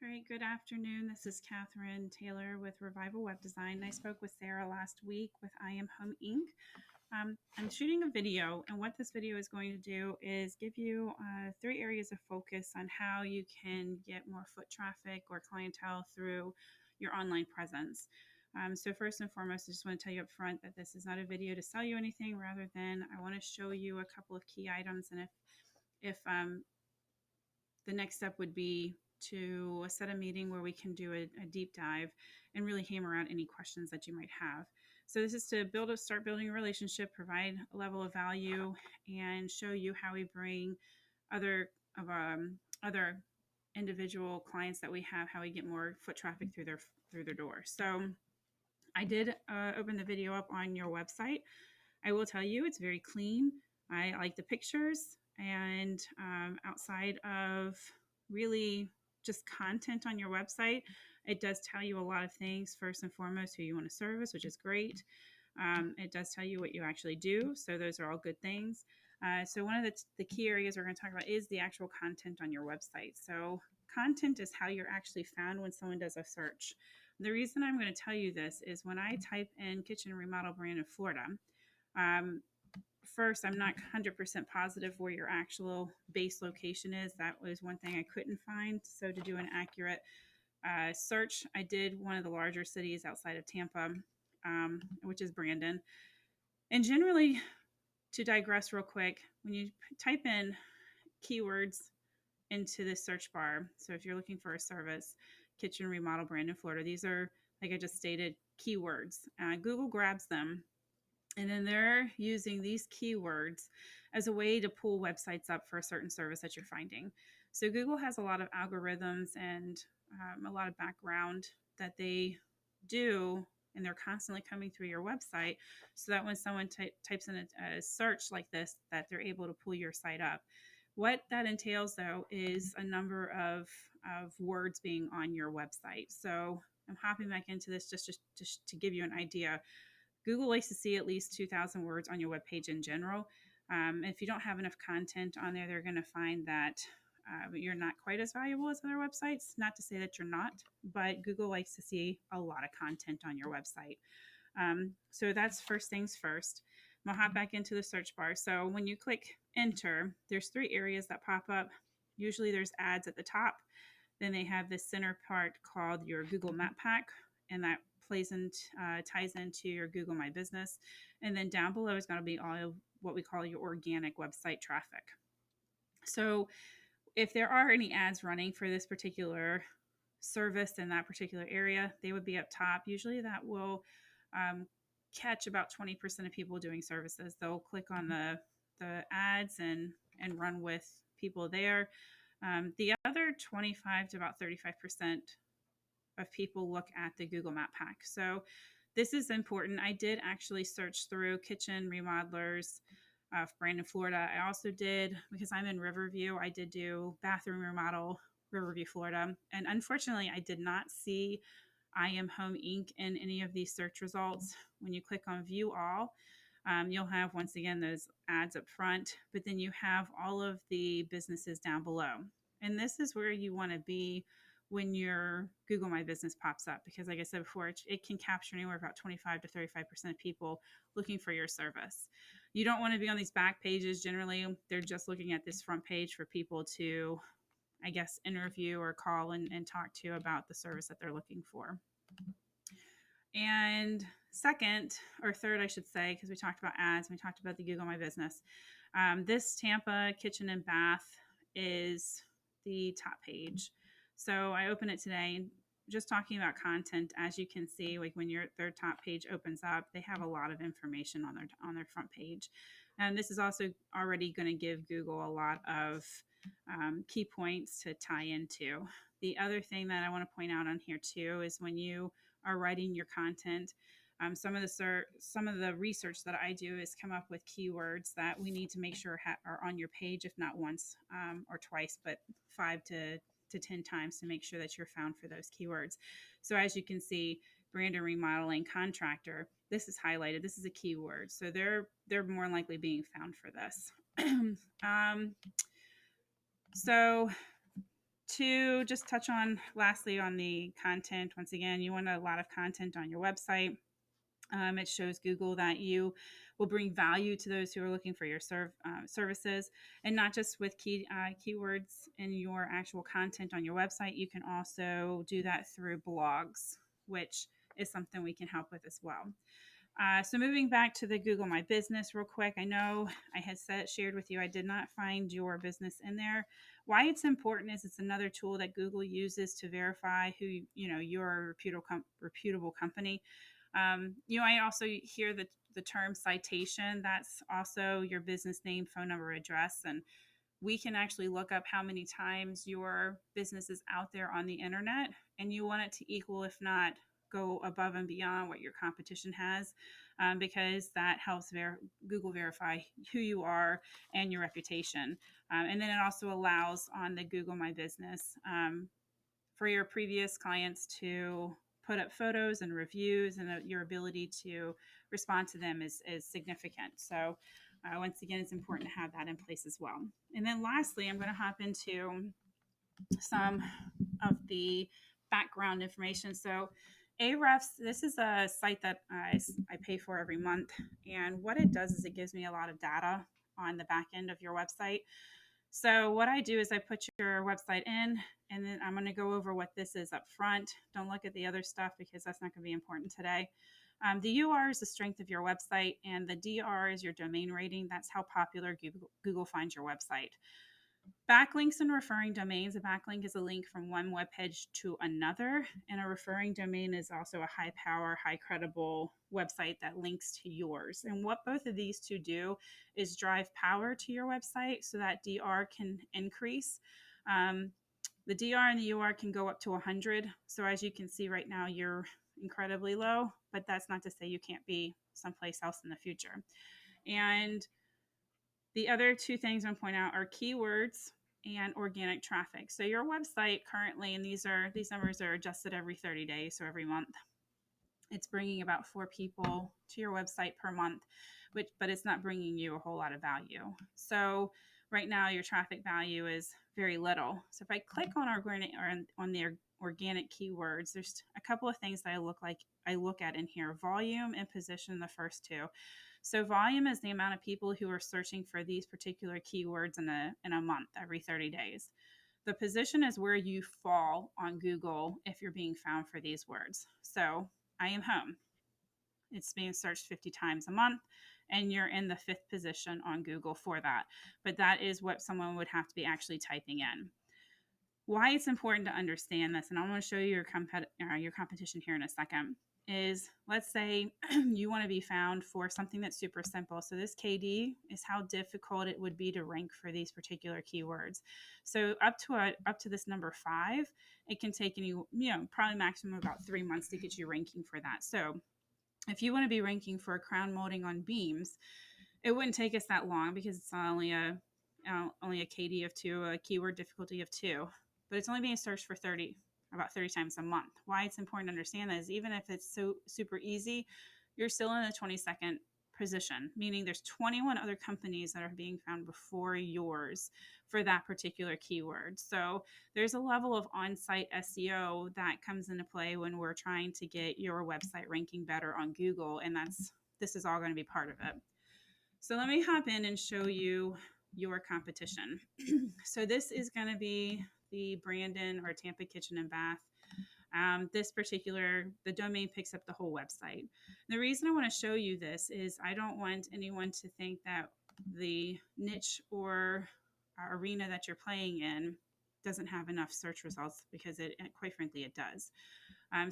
Great. Good afternoon. This is Catherine Taylor with Revival Web Design. I spoke with Sarah last week with I Am Home Inc. I'm shooting a video, and what this video is going to do is give you 3 areas of focus on how you can get more foot traffic or clientele through your online presence. So first and foremost, I just want to tell you up front that this is not a video to sell you anything. Rather than I want to show you a couple of key items, and if the next step would be to set a meeting where we can do a deep dive and really hammer out any questions that you might have. So this is to start building a relationship, provide a level of value, and show you how we bring other individual clients that we have, how we get more foot traffic through their door. So I did open the video up on your website. I will tell you it's very clean. I like the pictures, and outside of really just content on your website, it does tell you a lot of things. First and foremost, who you want to service, which is great. It does tell you what you actually do. So those are all good things. So one of the key areas we're going to talk about is the actual content on your website. So content is how you're actually found when someone does a search. The reason I'm going to tell you this is when I type in kitchen remodel brand in Florida, um, first, I'm not 100% positive where your actual base location is. That was one thing I couldn't find. So to do an accurate search, I did one of the larger cities outside of Tampa, which is Brandon. And generally, to digress real quick, when you type in keywords into the search bar, so if you're looking for a service, kitchen remodel Brandon, Florida, these are, like I just stated, keywords. Google grabs them, and then they're using these keywords as a way to pull websites up for a certain service that you're finding. So Google has a lot of algorithms and a lot of background that they do, and they're constantly coming through your website so that when someone types in a search like this, that they're able to pull your site up. What that entails, though, is a number of words being on your website. So I'm hopping back into this just to give you an idea. Google likes to see at least 2,000 words on your web page in general. If you don't have enough content on there, they're going to find that you're not quite as valuable as other websites. Not to say that you're not, but Google likes to see a lot of content on your website. So that's first things first. I'm going to hop back into the search bar. So when you click enter, there's 3 areas that pop up. Usually there's ads at the top. Then they have this center part called your Google Map Pack, and that ties into your Google My Business. And then down below is going to be all of what we call your organic website traffic. So if there are any ads running for this particular service in that particular area, they would be up top. Usually that will catch about 20% of people doing services. They'll click on the ads and run with people there. The other 25 to about 35% of people look at the Google Map Pack. So this is important. I did actually search through kitchen remodelers of Brandon, Florida. I also did, because I'm in Riverview, I did do bathroom remodel, Riverview, Florida. And unfortunately, I did not see I Am Home Inc. in any of these search results. When you click on View All, you'll have, once again, those ads up front, but then you have all of the businesses down below. And this is where you want to be when your Google My Business pops up, because like I said before, it can capture anywhere about 25 to 35% of people looking for your service. You don't want to be on these back pages. Generally, they're just looking at this front page for people to, I guess, interview or call and talk to about the service that they're looking for. And second, or third, I should say, because we talked about ads, we talked about the Google My Business. This Tampa kitchen and bath is the top page. So I open it today, just talking about content. As you can see, like when their top page opens up, they have a lot of information on their front page. And this is also already going to give Google a lot of key points to tie into. The other thing that I want to point out on here too is when you are writing your content, some of the research that I do is come up with keywords that we need to make sure are on your page, if not once or twice, but 5 to 10 times to make sure that you're found for those keywords. So as you can see, Brandon remodeling contractor, this is highlighted. This is a keyword. So they're more likely being found for this. So To just touch on lastly on the content, once again, you want a lot of content on your website. It shows Google that you will bring value to those who are looking for your services, and not just with keywords in your actual content on your website. You can also do that through blogs, which is something we can help with as well. So moving back to the Google My Business real quick, I know I had shared with you I did not find your business in there. Why it's important is it's another tool that Google uses to verify who you're a reputable company. I also hear the term citation. That's also your business name, phone number, address, and we can actually look up how many times your business is out there on the internet, and you want it to equal, if not go above and beyond what your competition has, because that helps Google verify who you are and your reputation. And then it also allows on the Google My Business for your previous clients to put up photos and reviews, and your ability to respond to them is significant. So once again, it's important to have that in place as well. And then lastly, I'm going to hop into some of the background information. So Ahrefs, this is a site that I pay for every month. And what it does is it gives me a lot of data on the back end of your website. So what I do is I put your website in, and then I'm going to go over what this is up front. Don't look at the other stuff because that's not going to be important today. The UR is the strength of your website, and the DR is your domain rating. That's how popular Google finds your website. Backlinks and referring domains. A backlink is a link from one web page to another, and a referring domain is also a high power, high credible website that links to yours. And what both of these two do is drive power to your website so that DR can increase. The DR and the UR can go up to 100. So as you can see right now, you're incredibly low, but that's not to say you can't be someplace else in the future. And the other two things I'm going to point out are keywords and organic traffic. So your website currently, and these numbers are adjusted every 30 days, so every month, it's bringing about 4 people to your website per month, but it's not bringing you a whole lot of value. So right now your traffic value is very little. So if I click on the organic keywords, there's a couple of things that I look at in here: volume and position, the first two. So volume is the amount of people who are searching for these particular keywords in a month, every 30 days. The position is where you fall on Google if you're being found for these words. So I am home. It's being searched 50 times a month, and you're in the 5th position on Google for that. But that is what someone would have to be actually typing in. Why it's important to understand this, and I'm going to show you your competition here in a second, is let's say you want to be found for something that's super simple. So this KD is how difficult it would be to rank for these particular keywords. So up to this number 5, it can take probably maximum about 3 months to get you ranking for that. So if you want to be ranking for a crown molding on beams, it wouldn't take us that long because it's only a KD of 2, a keyword difficulty of 2, but it's only being searched for about 30 times a month. Why it's important to understand that is even if it's so super easy, you're still in the 22nd position, meaning there's 21 other companies that are being found before yours for that particular keyword. So there's a level of on-site SEO that comes into play when we're trying to get your website ranking better on Google, and this is all going to be part of it. So let me hop in and show you your competition. So this is going to be the Brandon or Tampa Kitchen and Bath. The domain picks up the whole website. The reason I want to show you this is I don't want anyone to think that the niche or arena that you're playing in doesn't have enough search results, because quite frankly, it does.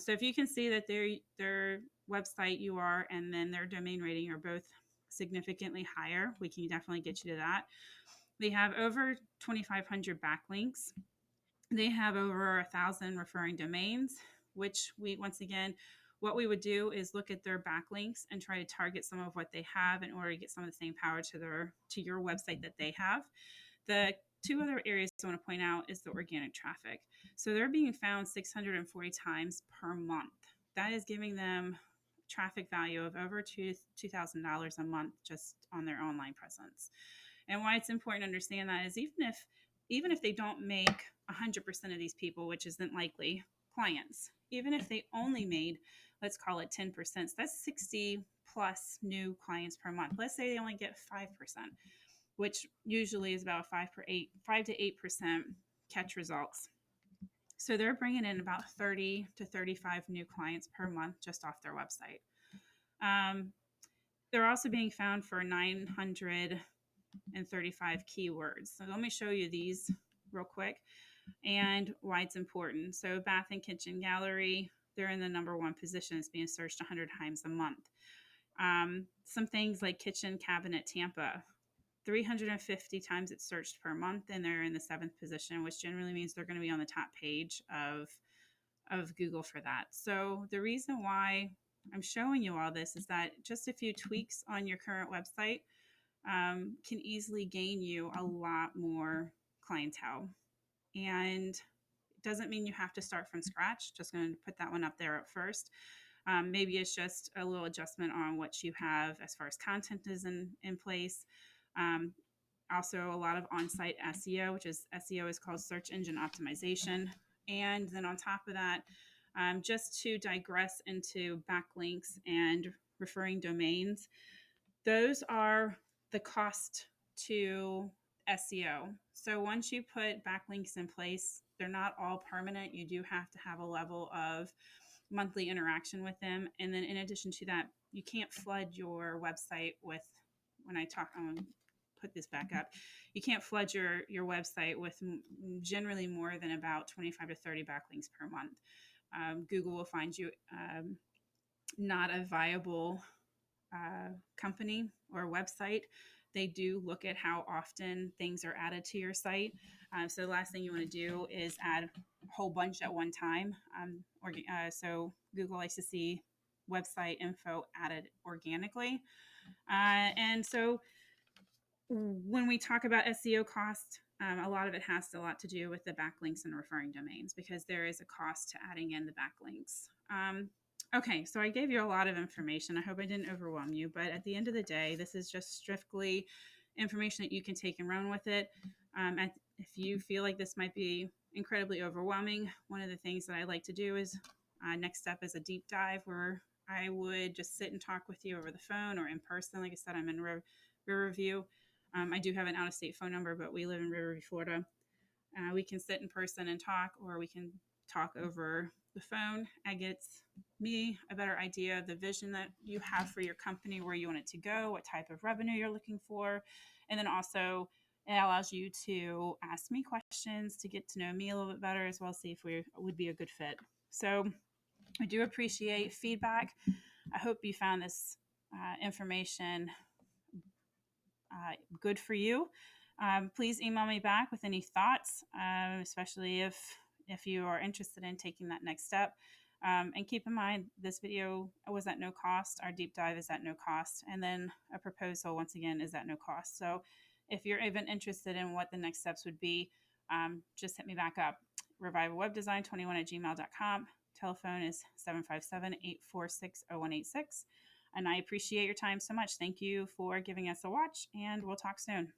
So if you can see that their website UR and then their domain rating are both significantly higher, we can definitely get you to that. They have over 2,500 backlinks. They have over 1,000 referring domains, which what we would do is look at their backlinks and try to target some of what they have in order to get some of the same power to your website that they have. The 2 other areas I want to point out is the organic traffic. So they're being found 640 times per month. That is giving them traffic value of over $2,000 a month just on their online presence. And why it's important to understand that is even even if they don't make 100% of these people, which isn't likely, clients, even if they only made, let's call it 10%, so that's 60 plus new clients per month. Let's say they only get 5%, which usually is about 5 to 8% catch results. So they're bringing in about 30 to 35 new clients per month just off their website. Um, they're also being found for 935 keywords. So let me show you these real quick and why it's important. So bath and kitchen gallery, they're in the number one position. It's being searched 100 times a month. Some things like kitchen cabinet Tampa, 350 times it's searched per month, and they're in the seventh position, which generally means they're going to be on the top page of Google for that. So the reason why I'm showing you all this is that just a few tweaks on your current website can easily gain you a lot more clientele. And it doesn't mean you have to start from scratch. Just going to put that one up there at first. Maybe it's just a little adjustment on what you have as far as content is in place. Um, Also, a lot of on-site SEO, which is SEO is called search engine optimization. And then on top of that, just to digress into backlinks and referring domains, those are the cost to SEO. So once you put backlinks in place, they're not all permanent. You do have to have a level of monthly interaction with them. And then in addition to that, you can't flood your website with, when I talk, I'm going to put this back up, you can't flood your website with generally more than about 25 to 30 backlinks per month. Google will find you not a viable company or website. They do look at how often things are added to your site. So the last thing you want to do is add a whole bunch at one time. So Google likes to see website info added organically. And so when we talk about SEO cost, a lot of it has a lot to do with the backlinks and referring domains, because there is a cost to adding in the backlinks. Okay, so I gave you a lot of information. I hope I didn't overwhelm you, but at the end of the day, this is just strictly information that you can take and run with it. If you feel like this might be incredibly overwhelming, one of the things that I like to do is next step is a deep dive where I would just sit and talk with you over the phone or in person. Like I said, I'm in Riverview. I do have an out-of-state phone number, but we live in Riverview, Florida. We can sit in person and talk, or we can talk over the phone. It gets me a better idea of the vision that you have for your company, where you want it to go, what type of revenue you're looking for. And then also it allows you to ask me questions to get to know me a little bit better, as well as see if we would be a good fit. So I do appreciate feedback. I hope you found this information good for you. Please email me back with any thoughts, especially if you are interested in taking that next step. And keep in mind, this video was at no cost. Our deep dive is at no cost. And then a proposal, once again, is at no cost. So if you're even interested in what the next steps would be, just hit me back up. revivalwebdesign21@gmail.com. Telephone is 757-846-0186. And I appreciate your time so much. Thank you for giving us a watch, and we'll talk soon.